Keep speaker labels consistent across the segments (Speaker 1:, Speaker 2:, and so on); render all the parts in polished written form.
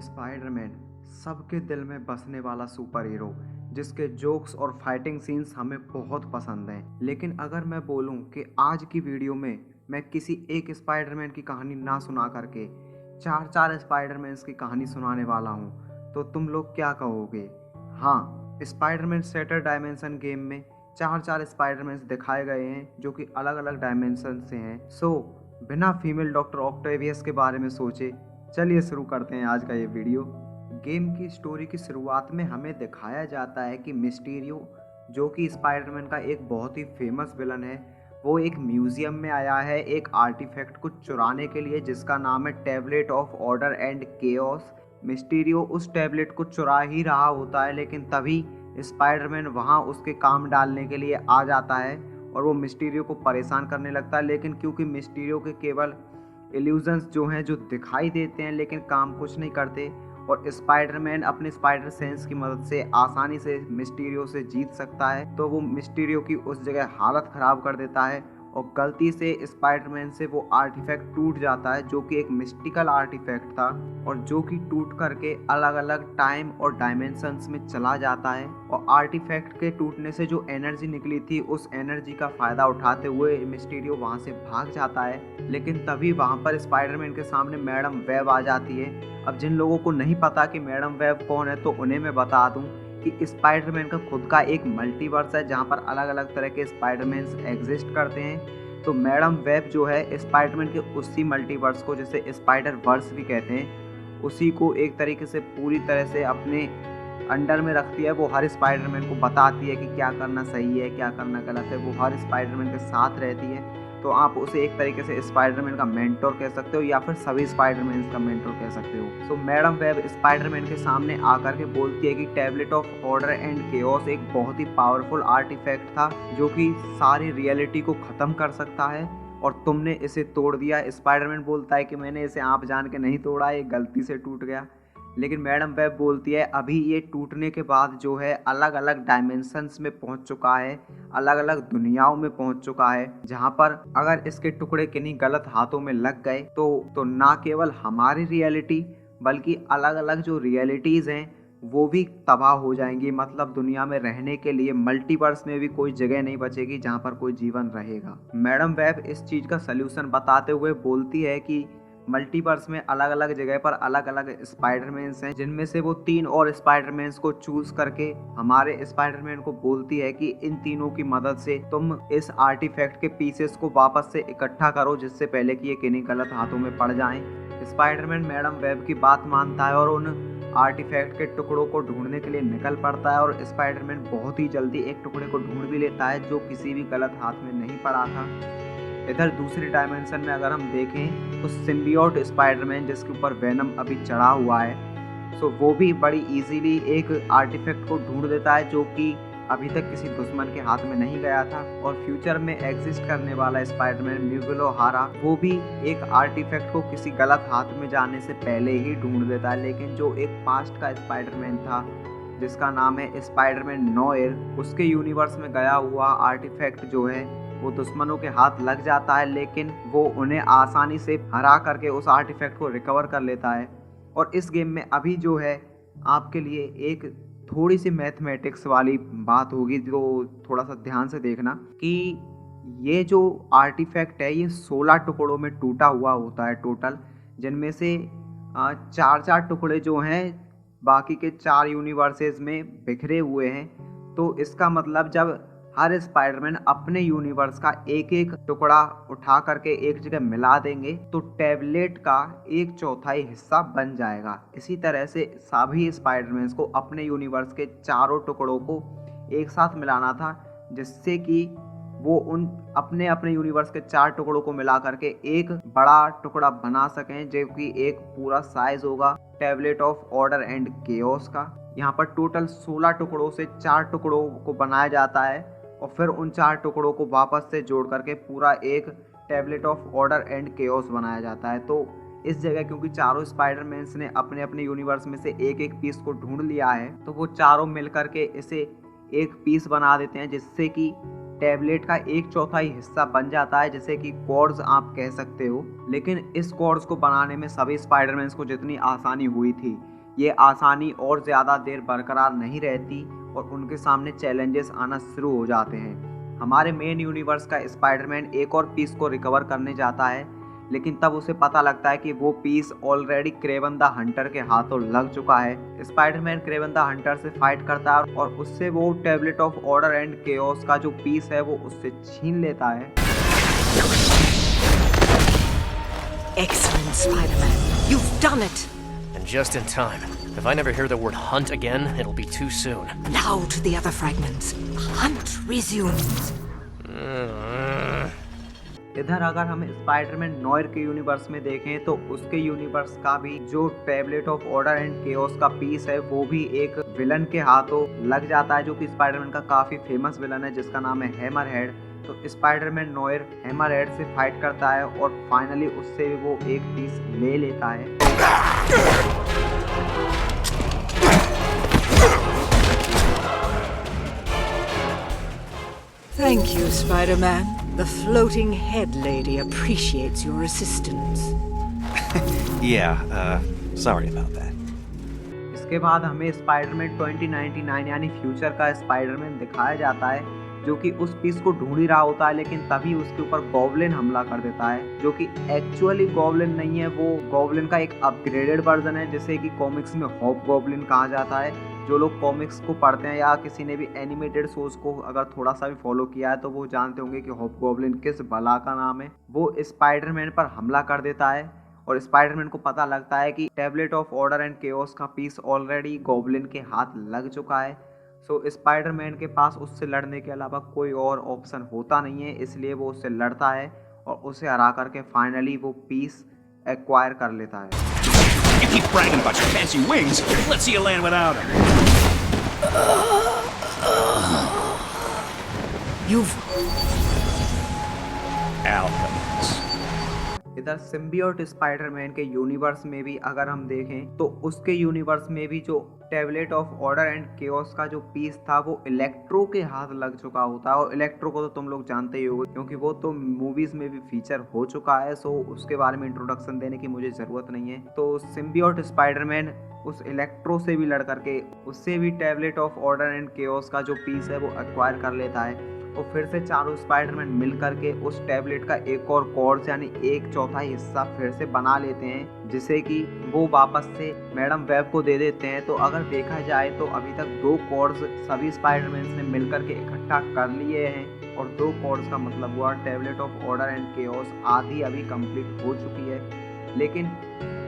Speaker 1: Spiderman सबके दिल में बसने वाला सुपर हीरो जिसके जोक्स और फाइटिंग सीन्स हमें बहुत पसंद हैं। लेकिन अगर मैं बोलूं कि आज की वीडियो में मैं किसी एक स्पाइडरमैन की कहानी ना सुना करके चार चार स्पाइडरमैन्स की कहानी सुनाने वाला हूं, तो तुम लोग क्या कहोगे? हाँ, स्पाइडरमैन शेटर डायमेंशन गेम में चार चार स्पाइडरमैन्स दिखाए गए हैं जो कि अलग अलग डायमेंशन से हैं। बिना फीमेल डॉक्टर ऑक्टेवियस के बारे में सोचे चलिए शुरू करते हैं आज का ये वीडियो। गेम की स्टोरी की शुरुआत में हमें दिखाया जाता है कि मिस्टीरियो, जो कि स्पाइडरमैन का एक बहुत ही फेमस विलन है, वो एक म्यूजियम में आया है एक आर्टिफैक्ट को चुराने के लिए जिसका नाम है tablet of order and chaos. Mysterio उस टैबलेट को चुरा ही रहा होता है, लेकिन तभी स्पाइडरमैन वहाँ उसके काम डालने के लिए आ जाता है और वो मिस्टीरियो को परेशान करने लगता है। लेकिन क्योंकि मिस्टीरियो के केवल इल्यूजन्स जो हैं जो दिखाई देते हैं लेकिन काम कुछ नहीं करते, और स्पाइडरमैन अपने स्पाइडर सेंस की मदद से आसानी से मिस्टीरियो से जीत सकता है, तो वो मिस्टीरियो की उस जगह हालत ख़राब कर देता है और गलती से स्पाइडरमैन से वो आर्टिफैक्ट टूट जाता है जो कि एक मिस्टिकल आर्टिफैक्ट था और जो कि टूट करके अलग अलग टाइम और डायमेंशंस में चला जाता है। और आर्टिफैक्ट के टूटने से जो एनर्जी निकली थी उस एनर्जी का फ़ायदा उठाते हुए मिस्टीरियो वहाँ से भाग जाता है। लेकिन तभी वहाँ पर स्पाइडरमैन के सामने मैडम वेब आ जाती है। अब जिन लोगों को नहीं पता कि मैडम वेब कौन है, तो उन्हें मैं बता दूं कि स्पाइडरमैन का खुद का एक मल्टीवर्स है जहां पर अलग अलग तरह के स्पाइडरमैन्स एग्जिस्ट करते हैं। तो मैडम वेब जो है स्पाइडरमैन के उसी मल्टीवर्स को, जिसे स्पाइडर वर्स भी कहते हैं, उसी को एक तरीके से पूरी तरह से अपने अंडर में रखती है। वो हर स्पाइडरमैन को बताती है कि क्या करना सही है क्या करना गलत है। वो हर स्पाइडरमैन के साथ रहती है। तो आप उसे एक तरीके से स्पाइडरमैन का मेंटोर कह सकते हो या फिर सभी स्पाइडरमैन का मेंटोर कह सकते हो। मैडम वेब स्पाइडरमैन के सामने आकर के बोलती है कि tablet of order and chaos एक बहुत ही पावरफुल आर्टिफैक्ट था जो कि सारी रियलिटी को ख़त्म कर सकता है और तुमने इसे तोड़ दिया। स्पाइडरमैन बोलता है कि मैंने इसे आप जान के नहीं तोड़ा, ये गलती से टूट गया। लेकिन मैडम वेब बोलती है अभी ये टूटने के बाद जो है अलग अलग डायमेंशंस में पहुंच चुका है, अलग अलग दुनियाओं में पहुंच चुका है, जहां पर अगर इसके टुकड़े किन्हीं गलत हाथों में लग गए तो ना केवल हमारी रियलिटी बल्कि अलग अलग जो रियलिटीज़ हैं वो भी तबाह हो जाएंगी। मतलब दुनिया में रहने के लिए मल्टीवर्स में भी कोई जगह नहीं बचेगी जहां पर कोई जीवन रहेगा। मैडम वेब इस चीज़ का सल्यूशन बताते हुए बोलती है कि मल्टीवर्स में अलग अलग जगह पर अलग अलग स्पाइडरमैन्स हैं, जिनमें से वो 3 और स्पाइडरमैन्स को चूज करके हमारे स्पाइडरमैन को बोलती है कि इन तीनों की मदद से तुम इस आर्टिफैक्ट के पीसेस को वापस से इकट्ठा करो जिससे पहले कि ये किन्हीं गलत हाथों में पड़ जाएं। स्पाइडरमैन मैडम वेब की बात मानता है और उन आर्टिफैक्ट के टुकड़ों को ढूंढने के लिए निकल पड़ता है और स्पाइडरमैन बहुत ही जल्दी एक टुकड़े को ढूंढ भी लेता है जो किसी भी गलत हाथ में नहीं पड़ा था। इधर दूसरी डायमेंशन में अगर हम देखें तो सिम्बियोट स्पाइडरमैन, जिसके ऊपर वेनम अभी चढ़ा हुआ है, वो भी बड़ी इजीली एक आर्टिफैक्ट को ढूंढ देता है जो कि अभी तक किसी दुश्मन के हाथ में नहीं गया था। और फ्यूचर में एग्जिस्ट करने वाला स्पाइडरमैन म्यूगुलो हारा, वो भी एक आर्टिफैक्ट को किसी गलत हाथ में जाने से पहले ही ढूंढ देता है। लेकिन जो एक पास्ट का स्पाइडरमैन था जिसका नाम है स्पाइडरमैन नोएर, उसके यूनिवर्स में गया हुआ आर्टिफैक्ट जो है वो दुश्मनों के हाथ लग जाता है, लेकिन वो उन्हें आसानी से हरा करके उस आर्टिफैक्ट को रिकवर कर लेता है। और इस गेम में अभी जो है आपके लिए एक थोड़ी सी मैथमेटिक्स वाली बात होगी, तो थोड़ा सा ध्यान से देखना कि ये जो आर्टिफैक्ट है ये 16 टुकड़ों में टूटा हुआ होता है टोटल, जिनमें से चार चार टुकड़े जो हैं बाकी के 4 यूनिवर्सेस में बिखरे हुए हैं। तो इसका मतलब जब हर स्पाइडरमैन अपने यूनिवर्स का एक एक टुकड़ा उठा करके एक जगह मिला देंगे तो टैबलेट का 1/4 हिस्सा बन जाएगा। इसी तरह से सभी स्पाइडरमैन को अपने यूनिवर्स के चारों टुकड़ों को एक साथ मिलाना था, जिससे कि वो उन अपने अपने यूनिवर्स के 4 टुकड़ों को मिला करके एक बड़ा टुकड़ा बना सकें जो कि एक पूरा साइज होगा tablet of order and chaos का। यहाँ पर टोटल 16 टुकड़ों से 4 टुकड़ों को बनाया जाता है और फिर उन 4 टुकड़ों को वापस से जोड़ करके पूरा एक tablet of order and chaos बनाया जाता है। तो इस जगह क्योंकि चारों स्पाइडरमैन्स ने अपने अपने यूनिवर्स में से एक एक पीस को ढूंढ लिया है, तो वो चारों मिल करके इसे एक पीस बना देते हैं, जिससे कि टैबलेट का 1/4 हिस्सा बन जाता है, जैसे कि कॉर्ड्स आप कह सकते हो। लेकिन इस कॉर्ड्स को बनाने में सभी स्पाइडरमैन को जितनी आसानी हुई थी, ये आसानी और ज़्यादा देर बरकरार नहीं रहती और उनके सामने चैलेंजेस आना शुरू हो जाते हैं। हमारे मेन यूनिवर्स का स्पाइडरमैन एक और पीस को रिकवर करने जाता है, लेकिन तब उसे पता लगता है कि वो piece already Kraven the Hunter के हाथों लग चुका है। स्पाइडरमैन क्रेवन द हंटर से फाइट करता है और उससे वो tablet of order and chaos का जो पीस है वो उससे छीन लेता है।
Speaker 2: Excellent, Spider-Man. You've done it!
Speaker 3: And just in time. If I never hear the word hunt again, it'll be too soon.
Speaker 2: Now to the other fragments. Hunt resumes.
Speaker 1: इधर अगर हम स्पाइडरमैन नॉयर के यूनिवर्स में देखें तो उसके universe का भी जो tablet of order and chaos का पीस है वो भी एक विलन के हाथों लग जाता है, जो कि स्पाइडरमैन का काफी फेमस विलन है जिसका नाम है हैमरहेड। तो स्पाइडरमैन नॉयर हैमरहेड से फाइट करता है और फाइनली उससे वो एक पीस ले लेता है।
Speaker 2: Thank you, Spider-Man. The floating head lady appreciates your assistance.
Speaker 4: Yeah, sorry about that.
Speaker 1: इसके बाद हमें स्पाइडरमैन 2099 यानी फ्यूचर का स्पाइडरमैन दिखाया जाता है, जो कि उस पीस को ढूंढ ही रहा होता है, लेकिन तभी उसके ऊपर गॉब्लिन हमला कर देता है, जो कि एक्चुअली गॉब्लिन नहीं है, वो गॉब्लिन का एक अपग्रेडेड वर्जन है, जिसे कि कॉमिक्स में हॉप गॉब्लिन कहा जाता है। जो लोग कॉमिक्स को पढ़ते हैं या किसी ने भी एनिमेटेड शोज को अगर थोड़ा सा भी फॉलो किया है तो वो जानते होंगे कि हॉप गॉब्लिन किस बला का नाम है। वो स्पाइडरमैन पर हमला कर देता है और स्पाइडरमैन को पता लगता है कि tablet of order and chaos का पीस ऑलरेडी गॉब्लिन के हाथ लग चुका है। सो स्पाइडरमैन के पास उससे लड़ने के अलावा कोई और ऑप्शन होता नहीं है, इसलिए वो उससे लड़ता है और उसे हरा करके फाइनली वो पीस एक्वायर कर लेता है।
Speaker 5: You keep bragging about your fancy wings. Let's see you land without them.
Speaker 2: You've...
Speaker 5: Alchemist.
Speaker 1: इधर सिम्बियोट स्पाइडरमैन के यूनिवर्स में भी अगर हम देखें तो उसके यूनिवर्स में भी जो tablet of order and chaos का जो पीस था वो इलेक्ट्रो के हाथ लग चुका होता है। और इलेक्ट्रो को तो तुम लोग जानते ही होगे क्योंकि वो तो मूवीज में भी फीचर हो चुका है, सो उसके बारे में इंट्रोडक्शन देने की मुझे जरूरत नहीं है। तो सिम्बियोट स्पाइडरमैन उस इलेक्ट्रो से भी लड़ करके उससे भी tablet of order and chaos का जो पीस है वो एक्वायर कर लेता है और फिर से चारों स्पाइडरमैन मिल करके उस टैबलेट का एक और कॉर्ड्स यानी 1/4 हिस्सा फिर से बना लेते हैं, जिसे कि वो वापस से मैडम वेब को दे देते हैं। तो अगर देखा जाए तो अभी तक 2 कॉर्ड्स सभी स्पाइडरमैन ने मिल करके इकट्ठा कर लिए हैं और 2 कॉर्ड्स का मतलब हुआ tablet of order and chaos आधी अभी कंप्लीट हो चुकी है। लेकिन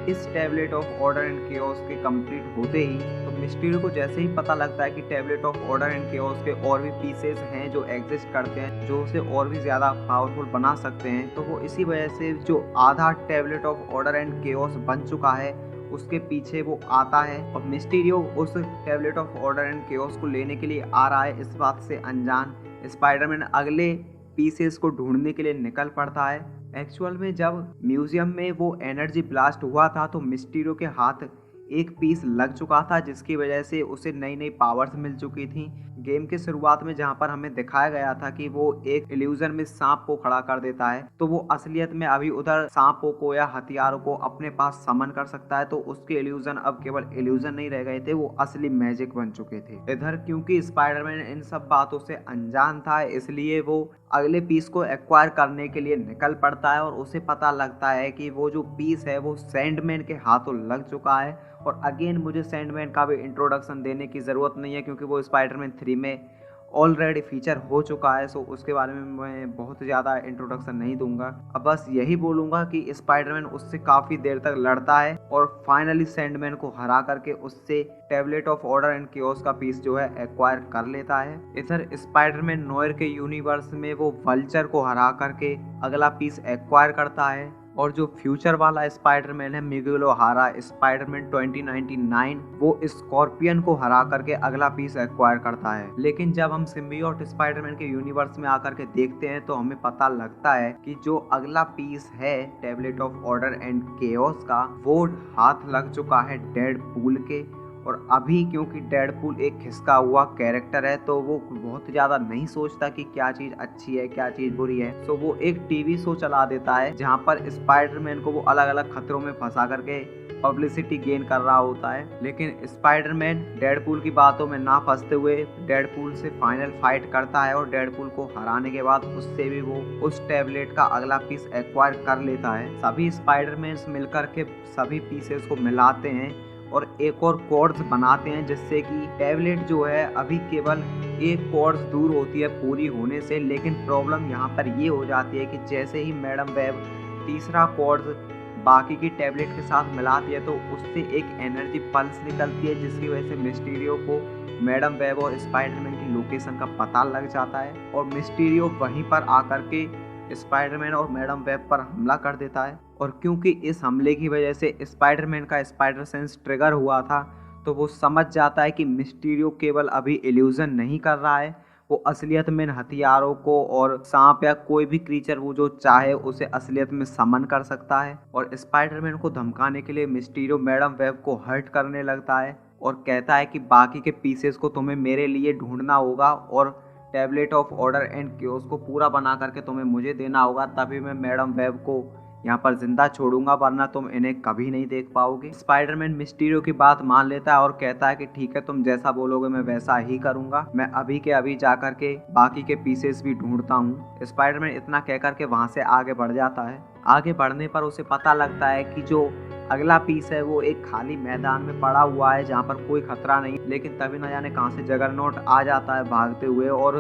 Speaker 1: इस tablet of order and chaos के कंप्लीट होते ही तो मिस्टीरियो को जैसे ही पता लगता है कि tablet of order and chaos के और भी पीसेस हैं जो एग्जिस्ट करते हैं जो उसे और भी ज़्यादा पावरफुल बना सकते हैं, तो वो इसी वजह से जो आधा tablet of order and chaos बन चुका है उसके पीछे वो आता है और मिस्टीरियो उस tablet of order and chaos को लेने के लिए आ रहा है। इस बात से अनजान स्पाइडरमैन अगले पीसेस को ढूंढने के लिए निकल पड़ता है। एक्चुअल में जब म्यूजियम में वो एनर्जी ब्लास्ट हुआ था तो मिस्टीरियो के हाथ एक पीस लग चुका था, जिसकी वजह से उसे नई नई पावर्स मिल चुकी थी। गेम के शुरुआत में जहां पर हमें दिखाया गया था कि वो एक इल्यूजन में सांप को खड़ा कर देता है, तो वो असलियत में अभी उधर सांपों को या हथियारों को अपने पास समन कर सकता है। तो उसके इल्यूजन अब केवल इल्यूजन नहीं रह गए थे, वो असली मैजिक बन चुके थे। इधर क्योंकि स्पाइडरमैन इन सब बातों से अनजान था, इसलिए वो अगले पीस को एक्वायर करने के लिए निकल पड़ता है और उसे पता लगता है कि वो जो पीस है वो सैंडमैन के हाथों लग चुका है। और अगेन मुझे सैंडमैन का भी इंट्रोडक्शन देने की ज़रूरत नहीं है क्योंकि वो स्पाइडरमैन 3 में ऑलरेडी फीचर हो चुका है, सो उसके बारे में मैं बहुत ज़्यादा इंट्रोडक्शन नहीं दूंगा। अब बस यही बोलूँगा कि स्पाइडरमैन उससे काफ़ी देर तक लड़ता है और फाइनली सैंडमैन को हरा करके उससे tablet of order and chaos का पीस जो है एक्वायर कर लेता है। इधर स्पाइडरमैन नोयर के यूनिवर्स में वो वल्चर को हरा करके अगला पीस एक्वायर करता है और जो फ्यूचर वाला स्पाइडरमैन है मिगुएल ओहारा स्पाइडरमैन 2099 वो स्कॉर्पियन को हरा करके अगला पीस एक्वायर करता है। लेकिन जब हम सिम्बियोट स्पाइडरमैन के यूनिवर्स में आकर के देखते हैं तो हमें पता लगता है कि जो अगला पीस है tablet of order and chaos का वो हाथ लग चुका है डेडपूल के और अभी क्योंकि डेडपूल एक खिसका हुआ कैरेक्टर है तो वो बहुत ज़्यादा नहीं सोचता कि क्या चीज़ अच्छी है क्या चीज़ बुरी है। तो वो एक टीवी शो चला देता है जहाँ पर स्पाइडरमैन को वो अलग अलग खतरों में फंसा करके पब्लिसिटी गेन कर रहा होता है। लेकिन स्पाइडरमैन डेडपूल की बातों में ना फंसते हुए डेडपूल से फाइनल फाइट करता है और डेडपूल को हराने के बाद उससे भी वो उस टैबलेट का अगला पीस एक्वायर कर लेता है। सभी स्पाइडरमैन मिलकर के सभी पीसेस को मिलाते हैं और एक और कॉर्ड्स बनाते हैं जिससे कि टैबलेट जो है अभी केवल एक कॉर्ड्स दूर होती है पूरी होने से। लेकिन प्रॉब्लम यहाँ पर ये हो जाती है कि जैसे ही मैडम वेब तीसरा कॉर्ड्स बाकी की टैबलेट के साथ मिलाती है तो उससे एक एनर्जी पल्स निकलती है जिसकी वजह से मिस्टीरियो को मैडम वेब और स्पाइडरमैन की लोकेशन का पता लग जाता है और मिस्टीरियो वहीं पर आकर के स्पाइडरमैन और मैडम वेब पर हमला कर देता है। और क्योंकि इस हमले की वजह से स्पाइडरमैन का स्पाइडर सेंस ट्रिगर हुआ था तो वो समझ जाता है कि मिस्टीरियो केवल अभी इल्यूजन नहीं कर रहा है, वो असलियत में हथियारों को और सांप या कोई भी क्रीचर वो जो चाहे उसे असलियत में समन कर सकता है। और स्पाइडरमैन को धमकाने के लिए मिस्टीरियो मैडम वेब को हर्ट करने लगता है और कहता है कि बाकी के पीसेस को तुम्हें मेरे लिए ढूंढना होगा और tablet of order and chaos को पूरा बना करके तुम्हें मुझे देना होगा, तभी मैं मैडम वेब को यहाँ पर जिंदा छोड़ूंगा, वरना तुम इन्हें कभी नहीं देख पाओगे। स्पाइडरमैन मिस्टीरियो की बात मान लेता है और कहता है कि ठीक है, तुम जैसा बोलोगे मैं वैसा ही करूंगा, मैं अभी के अभी जाकर के बाकी के पीसेस भी ढूंढता हूँ। स्पाइडरमैन इतना कहकर के वहाँ से आगे बढ़ जाता है। आगे बढ़ने पर उसे पता लगता है कि जो अगला पीस है वो एक खाली मैदान में पड़ा हुआ है जहाँ पर कोई खतरा नहीं। लेकिन तभी न जाने कहाँ से जगरनॉट आ जाता है भागते हुए और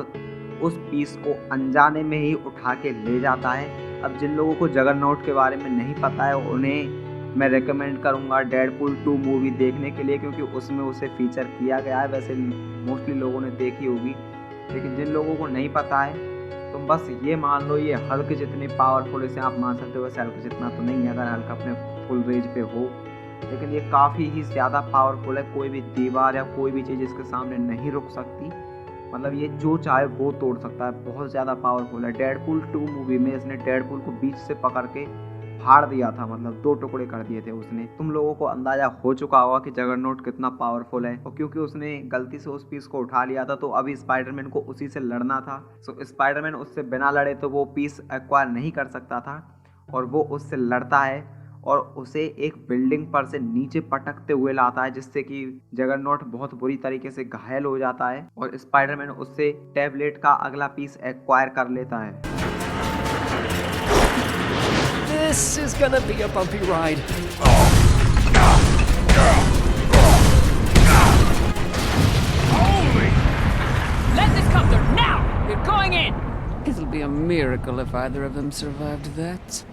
Speaker 1: उस पीस को अनजाने में ही उठा के ले जाता है। अब जिन लोगों को जगरनॉट के बारे में नहीं पता है उन्हें मैं रेकमेंड करूंगा डेडपूल 2 मूवी देखने के लिए, क्योंकि उसमें उसे फीचर किया गया है। वैसे मोस्टली लोगों ने देखी होगी, लेकिन जिन लोगों को नहीं पता है तुम बस ये मान लो ये हल्क जितने पावरफुल इसे आप मान सकते हो, वैसे हल्क जितना तो नहीं है अगर हल्क अपने फुल रेंज पे हो, लेकिन ये काफ़ी ही ज़्यादा पावरफुल है। कोई भी दीवार या कोई भी चीज़ इसके सामने नहीं रुक सकती, मतलब ये जो चाहे वो तोड़ सकता है, बहुत ज़्यादा पावरफुल है। डेडपूल 2 मूवी में इसने डेडपूल को बीच से पकड़ के फाड़ दिया था, मतलब 2 टुकड़े कर दिए थे उसने। तुम लोगों को अंदाजा हो चुका होगा कि जगरनॉट कितना पावरफुल है, और क्योंकि उसने गलती से उस पीस को उठा लिया था तो अभी स्पाइडरमैन को उसी से लड़ना था। सो स्पाइडरमैन उससे बिना लड़े तो वो पीस एक्वायर नहीं कर सकता था, और वो उससे लड़ता है और उसे एक बिल्डिंग पर से नीचे पटकते हुए लाता है, जिससे कि जगरनॉट बहुत बुरी तरीके से घायल हो जाता है और स्पाइडरमैन उससे टैबलेट का अगला पीस एक्वायर कर लेता है।
Speaker 3: This is gonna be a bumpy ride.
Speaker 4: Let this copter now! We're going in!
Speaker 2: It'll be a miracle if either of them survived that.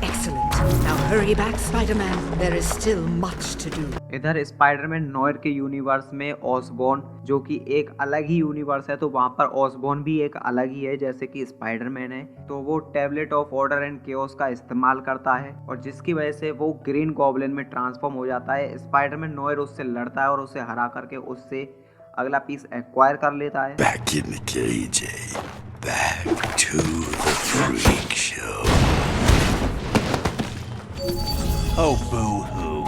Speaker 2: Excellent. Now hurry back, Spider-Man. There is still much to do.
Speaker 1: इधर Spiderman Noire के universe में Osborne, जो कि एक अलग ही universe है, तो वहाँ पर ऑसबॉर्न भी एक अलग ही है जैसे कि स्पाइडरमैन है। तो वो tablet of order and chaos का इस्तेमाल करता है और जिसकी वजह से वो ग्रीन गॉब्लिन में ट्रांसफॉर्म हो जाता है। स्पाइडरमैन नोयर उससे लड़ता है और उसे हरा करके उससे अगला पीस एक्वायर कर लेता है।
Speaker 6: Back in the cage, eh? Back to the freak show. Oh, boo-hoo.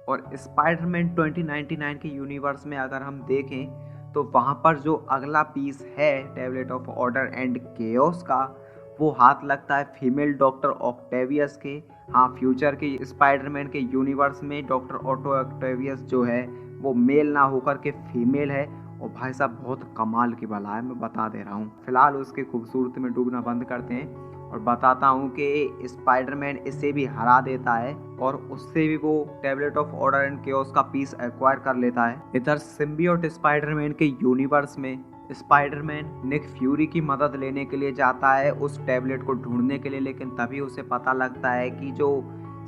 Speaker 1: और स्पाइडरमैन 2099 के यूनिवर्स में अगर हम देखें तो वहाँ पर जो अगला पीस है tablet of order and chaos का, वो हाथ लगता है फीमेल डॉक्टर ऑक्टेवियस के। हाँ, फ्यूचर के स्पाइडरमैन के यूनिवर्स में डॉक्टर ऑटो ऑक्टेवियस जो है वो मेल ना होकर के फीमेल है, और भाई साहब बहुत कमाल की बला है, मैं बता दे रहा हूँ। फिलहाल उसके खूबसूरती में डूबना बंद करते हैं और बताता हूँ कि स्पाइडरमैन इसे भी हरा देता है और उससे भी वो tablet of order and chaos का पीस एक्वायर कर लेता है। इधर सिम्बियोट स्पाइडरमैन के यूनिवर्स में स्पाइडरमैन निक फ्यूरी की मदद लेने के लिए जाता है उस टैबलेट को ढूंढने के लिए, लेकिन तभी उसे पता लगता है कि जो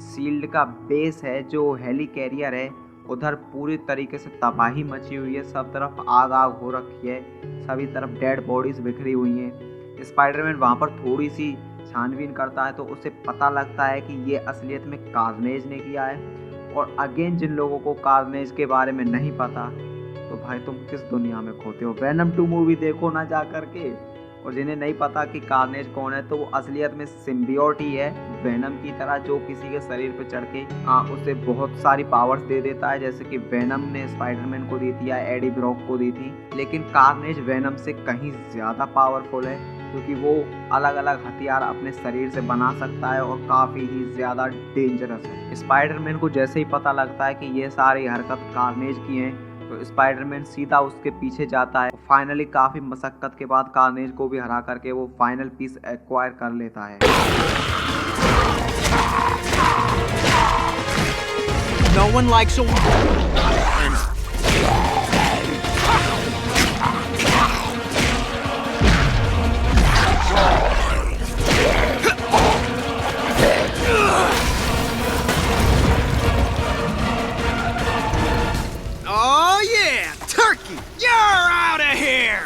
Speaker 1: शील्ड का बेस है, जो हेली कैरियर है, उधर पूरी तरीके से तबाही मची हुई है। सब तरफ आग आग हो रखी है, सभी तरफ डेड बॉडीज बिखरी हुई हैं। स्पाइडरमैन वहाँ पर थोड़ी सी छानबीन करता है तो उसे पता लगता है कि ये असलियत में कार्नेज ने किया है। और अगेन जिन लोगों को कार्नेज के बारे में नहीं पता, तो भाई तुम किस दुनिया में खोते हो। वेनम 2 मूवी देखो ना जा करके, और जिन्हें नहीं पता कि कार्नेज कौन है, तो वो असलियत में सिम्बियोट ही है वेनम की तरह, जो किसी के शरीर पे चढ़ के उसे बहुत सारी पावर्स दे देता है, जैसे कि वेनम ने स्पाइडरमैन को दी थी या एडी ब्रॉक को दी थी। लेकिन कार्नेज वेनम से कहीं ज़्यादा पावरफुल है, क्योंकि वो अलग अलग हथियार अपने शरीर से बना सकता है और काफ़ी ही ज़्यादा डेंजरस है। स्पाइडरमैन को जैसे ही पता लगता है कि ये सारी हरकत कार्नेज की हैं, तो स्पाइडरमैन सीधा उसके पीछे जाता है। फाइनली काफ़ी मशक्क़त के बाद कार्नेज को भी हरा करके वो फाइनल पीस एक्वायर कर लेता है।
Speaker 5: No one likes a Oh yeah, turkey! You're out of here!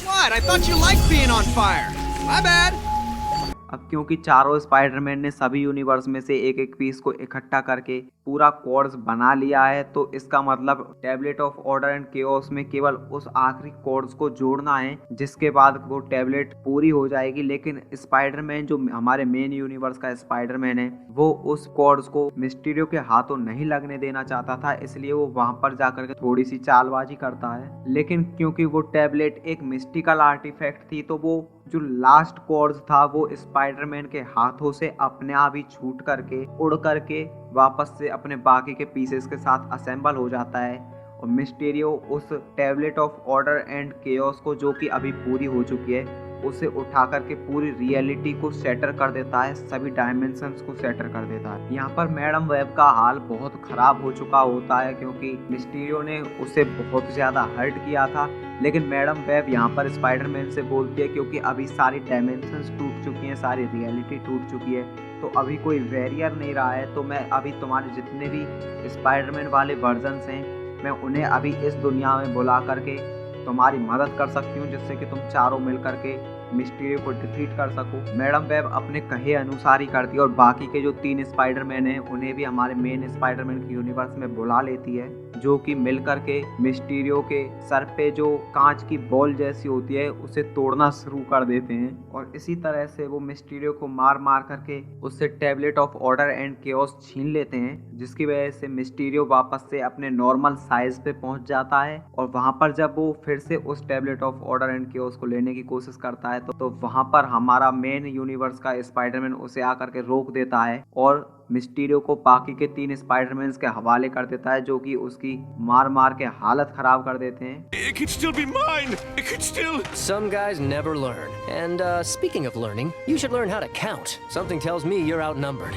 Speaker 5: What? I thought you liked being on fire. My bad.
Speaker 1: अब क्योंकि चारों स्पाइडरमैन ने सभी यूनिवर्स में से एक एक पीस को इकट्ठा करके पूरा कोर्स बना लिया है, तो इसका मतलब tablet of order and chaos में केवल उस आखिरी कोर्स को जोड़ना है, जिसके बाद वो टैबलेट पूरी हो जाएगी। लेकिन स्पाइडरमैन, जो हमारे मेन यूनिवर्स का स्पाइडरमैन है, वो उस कोर्स को मिस्टीरियो के हाथों नहीं लगने देना चाहता था, इसलिए वो वहां पर जाकर के थोड़ी सी चालबाजी करता है। लेकिन क्योंकि वो टैबलेट एक मिस्टिकल आर्टिफैक्ट थी, तो वो जो लास्ट कोर्स था वो स्पाइडरमैन के हाथों से अपने आप ही छूट करके उड़ करके वापस से अपने बाकी के पीसेस के साथ असेंबल हो जाता है, और मिस्टीरियो उस tablet of order and chaos को, जो कि अभी पूरी हो चुकी है, उसे उठा करके पूरी रियलिटी को सेटर कर देता है, सभी डायमेंशंस को सेटर कर देता है। यहाँ पर मैडम वेब का हाल बहुत खराब हो चुका होता है, क्योंकि मिस्टीरियो ने उसे बहुत ज़्यादा हर्ट किया था। लेकिन मैडम वेब यहाँ पर स्पाइडरमैन से बोलती है, क्योंकि अभी सारी डायमेंशंस टूट चुकी हैं, सारी रियलिटी टूट चुकी है, तो अभी कोई वैरियर नहीं रहा है, तो मैं अभी तुम्हारे जितने भी स्पाइडरमैन वाले वर्जन्स हैं, मैं उन्हें अभी इस दुनिया में बुला करके तुम्हारी मदद कर सकती हूँ, जिससे कि तुम चारों मिल करके मिस्टीरियो को डिफीट कर सको। मैडम वेब अपने कहे अनुसार ही करती है, और बाकी के जो 3 स्पाइडरमैन हैं उन्हें भी हमारे मेन स्पाइडरमैन के यूनिवर्स में बुला लेती है, जो कि मिल करके मिस्टीरियो के सर पे जो कांच की बॉल जैसी होती है उसे तोड़ना शुरू कर देते हैं, और इसी तरह से वो मिस्टीरियो को मार मार करके उससे tablet of order and chaos छीन लेते हैं, जिसकी वजह से मिस्टीरियो वापस से अपने नॉर्मल साइज पे पहुंच जाता है। और वहां पर जब वो फिर से उस tablet of order and chaos को लेने की कोशिश करता है, तो वहां पर हमारा मेन यूनिवर्स का स्पाइडरमैन उसे आकर के रोक देता है और मिस्टीरियो को बाकी के 3 स्पाइडरमैन्स के हवाले कर देता है, जो कि उसकी मार मार के हालत खराब कर देते हैं।
Speaker 5: It could still be mine. It could still.
Speaker 3: Some guys never learn. And speaking of learning, you should learn how to count. Something tells me you're outnumbered.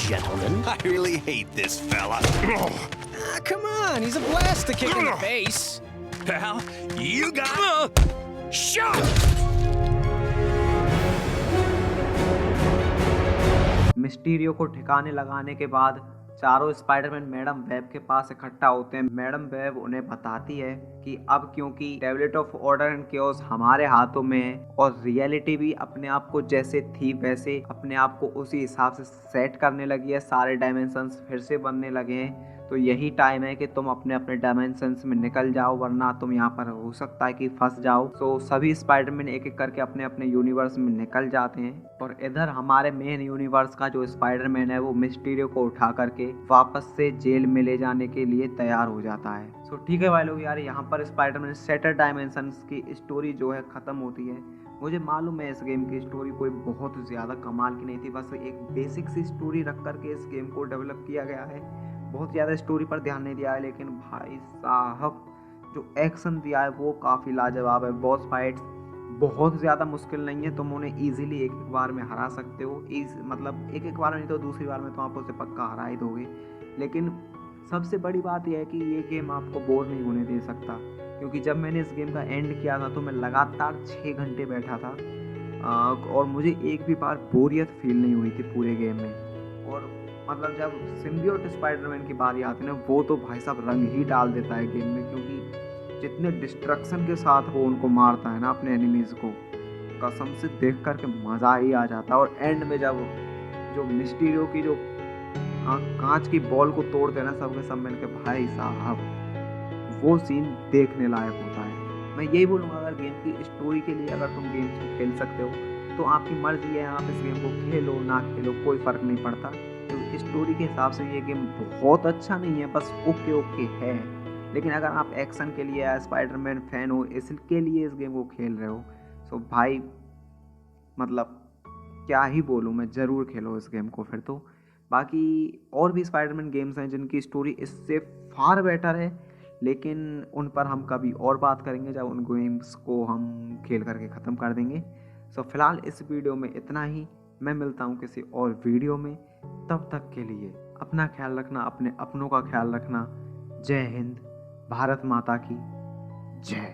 Speaker 3: Gentlemen.
Speaker 5: I really hate this fella.
Speaker 3: Come on, he's a blast to kick in the face.
Speaker 5: Pal, you got shot.
Speaker 1: Mysterio को ठिकाने लगाने के बाद चारों Spiderman Madame Web के पास इकट्ठा होते हैं। मैडम वेब उन्हें बताती है कि अब क्योंकि tablet of order and chaos हमारे हाथों में है, और रियलिटी भी अपने आप को जैसे थी वैसे अपने आप को उसी हिसाब से सेट करने लगी है, सारे डायमेंशंस फिर से बनने लगे हैं, तो यही टाइम है कि तुम अपने अपने डायमेंशंस में निकल जाओ, वरना तुम यहाँ पर हो सकता है कि फंस जाओ। तो सभी स्पाइडरमैन एक एक करके अपने अपने यूनिवर्स में निकल जाते हैं, और इधर हमारे मेन यूनिवर्स का जो स्पाइडरमैन है वो मिस्टीरियो को उठा करके वापस से जेल में ले जाने के लिए तैयार हो जाता है। तो ठीक है भाई लोग, यार यहाँ पर स्पाइडरमैन सेटर डायमेंशंस की स्टोरी जो है ख़त्म होती है। मुझे मालूम है इस गेम की स्टोरी कोई बहुत ज़्यादा कमाल की नहीं थी, बस एक बेसिक सी स्टोरी रख करके इस गेम को डेवलप किया गया है, बहुत ज़्यादा स्टोरी पर ध्यान नहीं दिया है। लेकिन भाई साहब जो एक्शन दिया है वो काफ़ी लाजवाब है। बॉस फाइट्स बहुत ज़्यादा मुश्किल नहीं है, तुम उन्हें ईजिली एक एक बार में हरा सकते हो। मतलब एक एक बार में नहीं तो दूसरी बार में तो आप उसे पक्का हरा ही दोगे। लेकिन सबसे बड़ी बात यह है कि ये गेम आपको बोर नहीं होने दे सकता, क्योंकि जब मैंने इस गेम का एंड किया था तो मैं लगातार 6 घंटे बैठा था, और मुझे एक भी बार बोरियत फील नहीं हुई थी पूरे गेम में। और मतलब जब सिम्बियोट स्पाइडरमैन की बारी आती है ना, वो तो भाई साहब रंग ही डाल देता है गेम में, क्योंकि जितने डिस्ट्रक्शन के साथ वो उनको मारता है ना अपने एनिमीज़ को, कसम से देख कर के मज़ा ही आ जाता है। और एंड में जब जो मिस्टीरियो की जो कांच की बॉल को तोड़ देना सबके सब मिल के, भाई साहब वो सीन देखने लायक होता है। मैं यही बोलूँगा, अगर गेम की स्टोरी के लिए अगर तुम गेम को खेल सकते हो तो आपकी मर्ज़ी है, आप इस गेम को खेलो ना खेलो कोई फ़र्क नहीं पड़ता। तो स्टोरी के हिसाब से ये गेम बहुत अच्छा नहीं है, बस ओके ओके है। लेकिन अगर आप एक्शन के लिए या स्पाइडरमैन फ़ैन हो, इसके लिए इस गेम को खेल रहे हो, तो भाई मतलब क्या ही बोलूँ मैं, ज़रूर खेलो इस गेम को फिर तो। बाकी और भी स्पाइडरमैन गेम्स हैं जिनकी स्टोरी इससे फार बेटर है, लेकिन उन पर हम कभी और बात करेंगे जब उन गेम्स को हम खेल करके ख़त्म कर देंगे। सो फिलहाल इस वीडियो में इतना ही। मैं मिलता हूँ किसी और वीडियो में, तब तक के लिए अपना ख्याल रखना, अपने अपनों का ख्याल रखना। जय हिंद, भारत माता की जय।